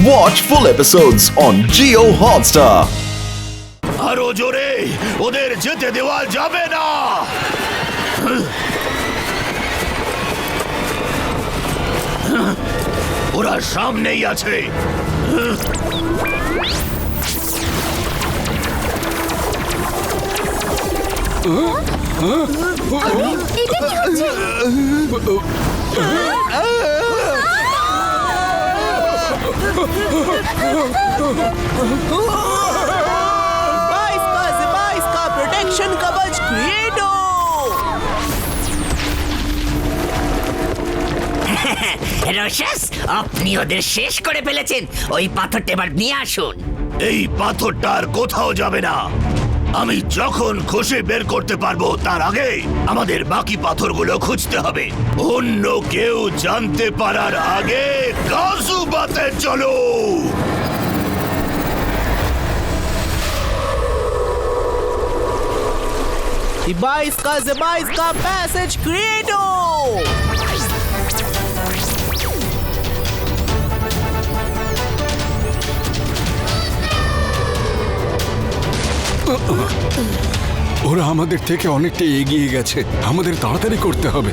Watch full episodes on Jio Hotstar. আরো জোরে ওদের যেতে দেওয়া যাবে না। ওরা সামনেই আছে। इसका प्रोटेक्शन कवच क्रिएटो। রোশাস, আপনি ওদের শেষ করে ফেলেছেন। ওই পাথরটা এবার নিয়ে আসুন। এই পাথরটা আর কোথাও যাবে না। আমি যখন খুশি বের করতে পারবো তার আগে আমাদের বাকি পাথরগুলো খুঁজতে হবে। অন্য কেউ জানতে পারার আগে গাজুবাতে চলো। इसका पैसेज क्रिएटो। ওরা আমাদের থেকে অনেকটা এগিয়ে গেছে, আমাদের তাড়াতাড়ি করতে হবে।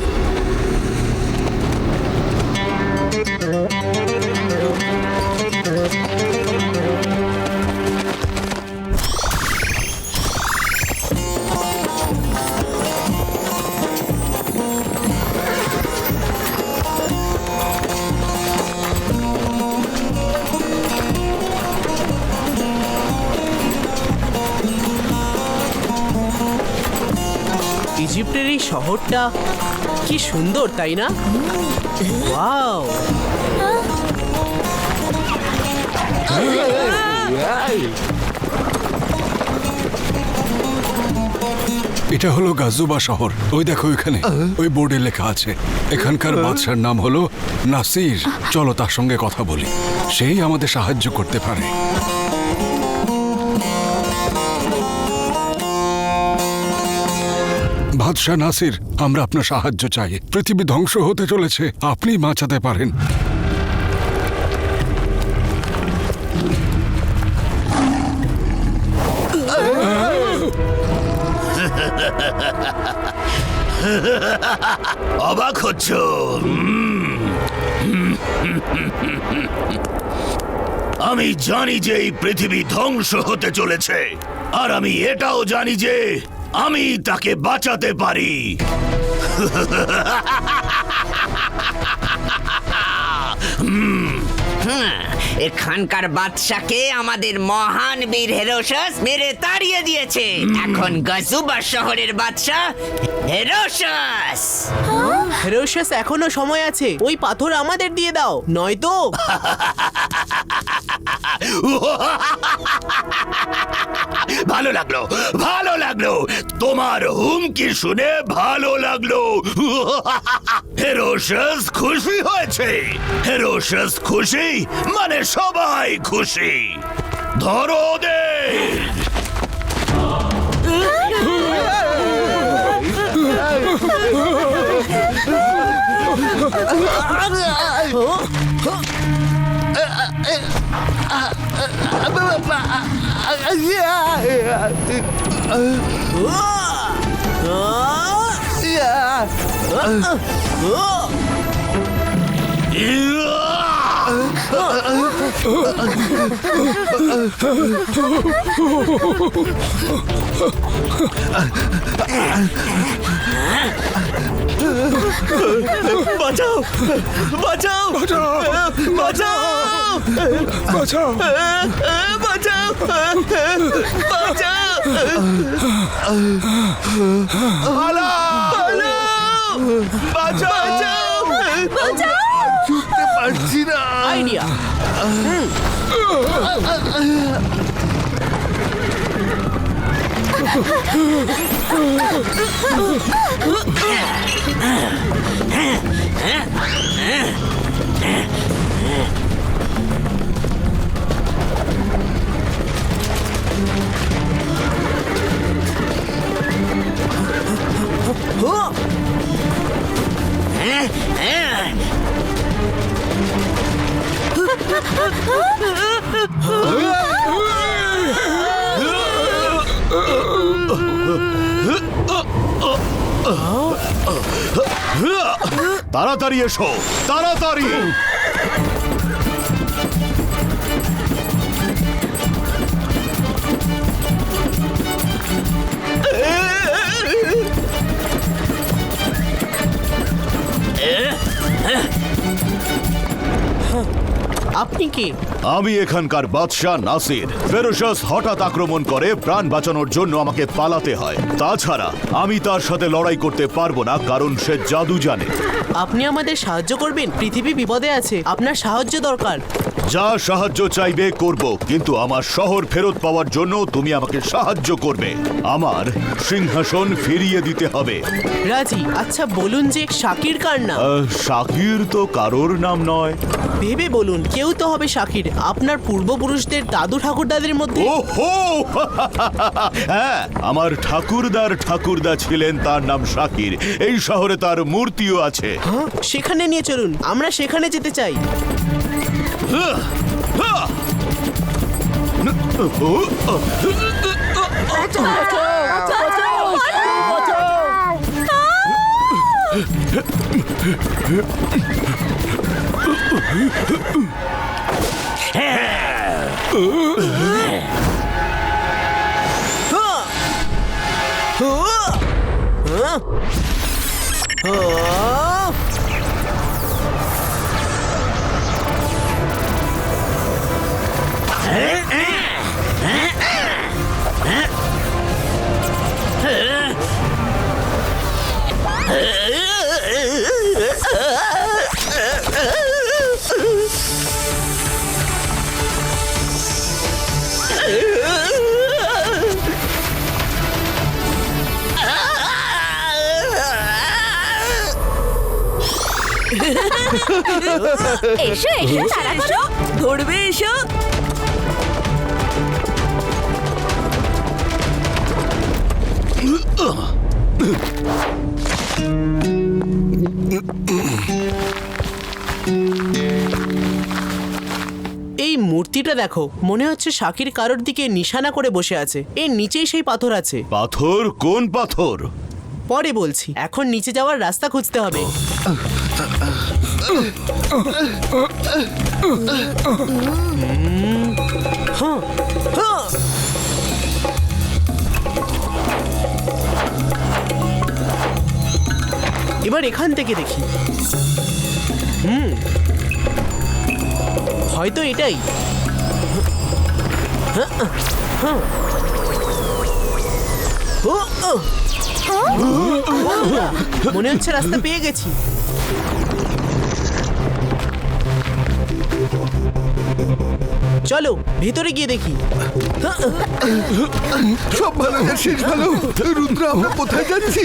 ইজিপ্টের এই শহরটা কি সুন্দর, তাই না? ওয়াও! এটা হলো গাজুবা শহর। ওই দেখো এখানে ওই বোর্ডে লেখা আছে এখানকার বাদশার নাম হলো নাসির। চলো তার সঙ্গে কথা বলি, সেই আমাদের সাহায্য করতে পারে। বাদশাহ নাসির, আমরা আপনার সাহায্য চাই। পৃথিবী ধ্বংস হতে চলেছে, আপনি বাঁচাতে পারেন। অবাক হচ্ছ? আমি জানি যে এই পৃথিবী ধ্বংস হতে চলেছে, আর আমি এটাও জানি যে আমি তাকে বাঁচাতে পারি। এখানকার বাদশাকে আমাদের মহান বীর হেরোশাস মেরে তাড়িয়ে দিয়েছে। এখন গাজুবা শহরের বাদশা হেরোশাস। হেরোশাস, এখনো সময় আছে। ওই পাথর আমাদের দিয়ে দাও, নয়তো ভালো লাগলো, ভালো লাগলো। তোমার হুমকি শুনে ভালো লাগলো। হেরোশাস খুশি হয়েছে। হেরোশাস খুশি মানে সবাই খুশি। ধরো ওদের। বাঁচাও, বাঁচাও, বাঁচাও, বাঁচাও, বাঁচাও, বাঁচাও, বাঁচাও। হ্যালো, হ্যালো, বাঁচাও, বাঁচাও। ছুটতে পারছি না। আইডিয়া। তাড়াতাড়ি এসো, তাড়াতাড়ি! আপনি কি? আমি এখানকার বাদশাহ নাসির। ফেরোশাস হঠাৎ আক্রমণ করে প্রাণ বাঁচানোর জন্য আমাকে পালাতে হয়। তাছাড়া আমি তার সাথে লড়াই করতে পারবো না, কারণ সে জাদু জানে। আপনি আমাদের সাহায্য করবেন? পৃথিবী বিপদে আছে, আপনার সাহায্য দরকার। যা সাহায্য চাইবে করব, কিন্তু আমার শহর ফেরত পাওয়ার জন্য তুমি আমাকে সাহায্য করবে। আমার সিংহাসন ফিরিয়ে দিতে হবে। রাজি। আচ্ছা বলুন যে শাকির কার নাম? শাকির তো কারোর নাম নয়। ভেবে বলুন, কেউ তো হবে শাকির, আপনার পূর্বপুরুষদের দাদু ঠাকুরদাদের মধ্যে। ওহো! হ্যাঁ, আমার ঠাকুরদা ছিলেন, তার নাম শাকির। এই শহরে তার মূর্তিও আছে। হ্যাঁ, সেখানে নিয়ে চলুন, আমরা সেখানে যেতে চাই। এসো এসো তারা করো, ধরবে এসো। এই মূর্তিটা দেখো, মনে হচ্ছে শাকির কারোর দিকে নিশানা করে বসে আছে। এর নিচেই সেই পাথর আছে। পাথর? কোন পাথর? পরে বলছি, এখন নিচে যাওয়ার রাস্তা খুঁজতে হবে। হ্যাঁ, হ্যাঁ। এবার এখান থেকে দেখি। হয়তো এটাই। মনে হচ্ছে রাস্তা পেয়ে গেছি। চলো ভেতরে গিয়ে দেখি। সব ভালো, শেষ ভালো। রুদ্র, আমরা কোথায় যাচ্ছি?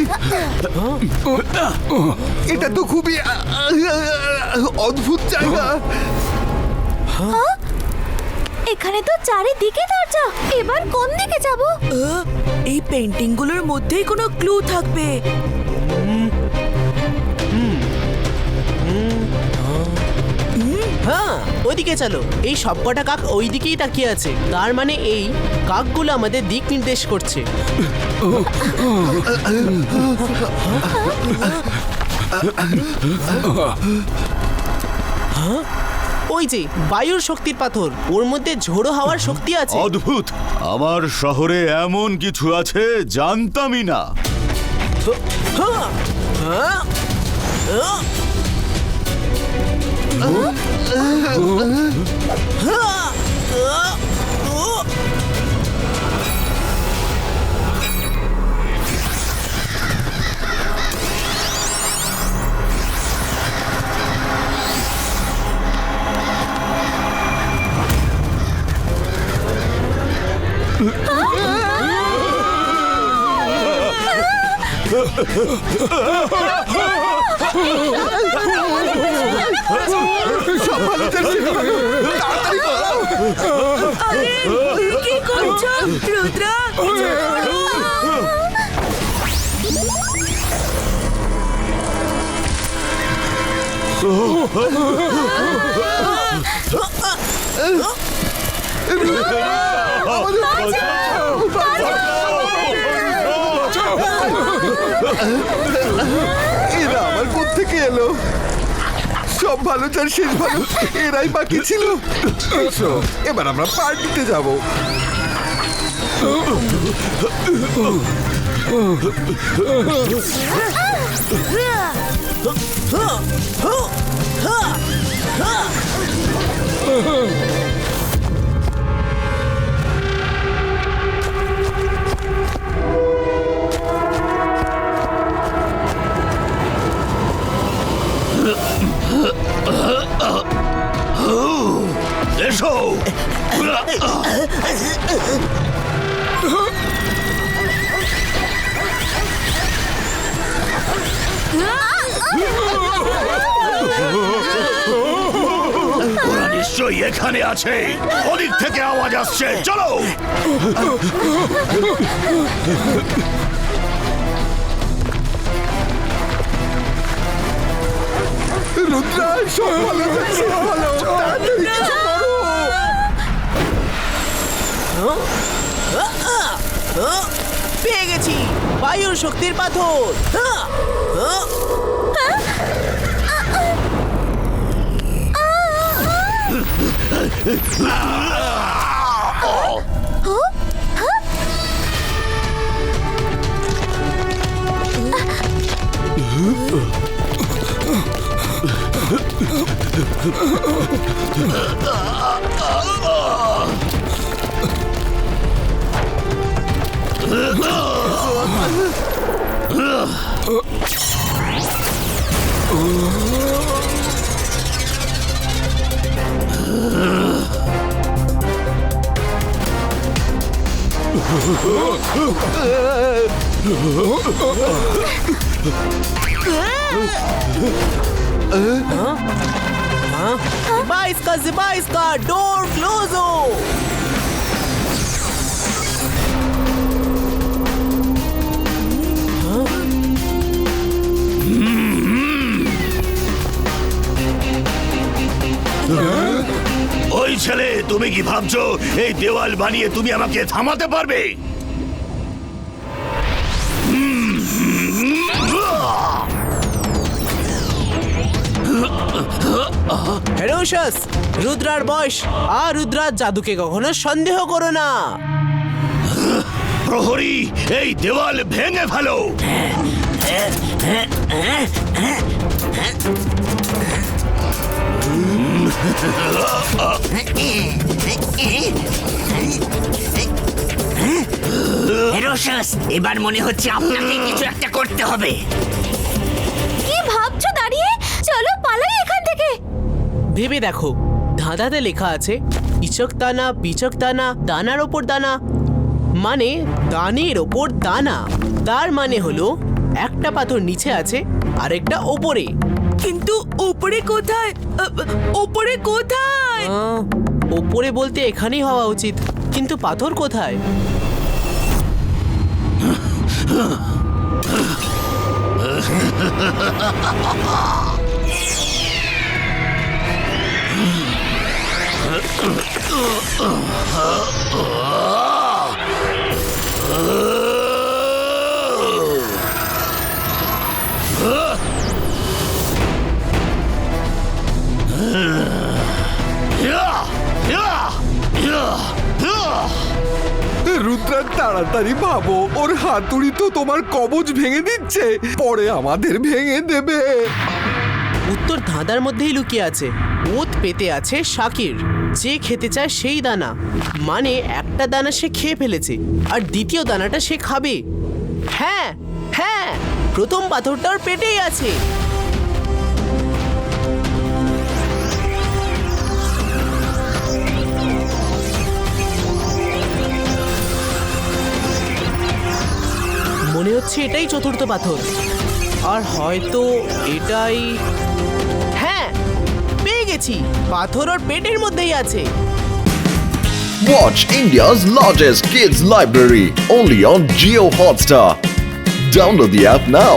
এটা তো খুবই অদ্ভুত জায়গা। এখানে তো চারিদিকে দরজা, এবার কোন দিকে যাব? এই পেন্টিং গুলোর মধ্যেই কোনো ক্লু থাকবে। হ্যাঁ, ওইদিকে চলো। এই সবকটা কাক ওই দিকেই তাকিয়ে আছে, তার মানে এই কাকগুলো আমাদের দিক নির্দেশ করছে। ওই যে বায়ুর শক্তির পাথর, ওর মধ্যে ঝোড়ো হাওয়ার শক্তি আছে। অদ্ভুত! আমার শহরে এমন কিছু আছে জানতামই না। সব ভালো, শেষ ভালো। তাড়াতাড়ি পালাও। কি করছো রুদ্র? এরা আমার কোত্থেকে এলো? সব ভালো যার শেষ ভালো, এরাই বাকি ছিল। এসো, এবার আমরা পার্টিতে যাব। এসো। ওরা নিশ্চয়ই এখানে আছে, ওদিক থেকে আওয়াজ আসছে, চলো। রুদ্রা, সব ভালো যার শেষ ভালো, তাড়াতাড়ি কিছু করো। পেয়ে গেছি বায়ুর শক্তির পাথর। Zibaiska, door closo! ওই ছেলে, তুমি কি ভাবছো এই দেওয়াল বানিয়ে তুমি আমাকে থামাতে পারবে? হেরোশাস, রুদ্রার বয়স আর রুদ্রার জাদুকে কখনো সন্দেহ করো না। প্রহরী, এই দেওয়াল ভেঙে ফেলো। হেরোশাস, এবার মনে হচ্ছে আপনাকে কিছু একটা করতে হবে। কি ভাবছো দাঁড়িয়ে? চলো পালাই এখান থেকে। ভেবে দেখো, ধাঁধাতে লেখা আছে ইচক দানা পিচক দানা, দানার ওপর দানা, মানে দানের ওপর দানা। তার মানে হলো একটা পাথর নিচে আছে আরেকটা ওপরে। কিন্তু উপরে কোথায়? উপরে কোথায়? ওপরে বলতে এখানেই হওয়া উচিত, কিন্তু পাথর কোথায়? রুদ্রা, তাড়াতাড়ি ভাবো, ওর হাতুড়ি তো তোমার কবজ ভেঙে দিচ্ছে, পরে আমাদের ভেঙে দেবে। উত্তর ধাঁধার মধ্যেই লুকিয়ে আছে। ওত পেতে আছে শাকির, যে খেতে চায় সেই দানা, মানে একটা দানা সে খেয়ে ফেলেছে আর দ্বিতীয় দানাটা সে খাবে। হ্যাঁ হ্যাঁ, প্রথম পাথরটা ওর পেটেই আছে। মনে হচ্ছে এটাই চতুর্থ পাথর, আর হয়তো এটাই। হ্যাঁ, পেয়ে গেছি, পাথর ওর পেটের মধ্যেই আছে। Watch India's largest kids library only on Jio Hotstar. Download the app now.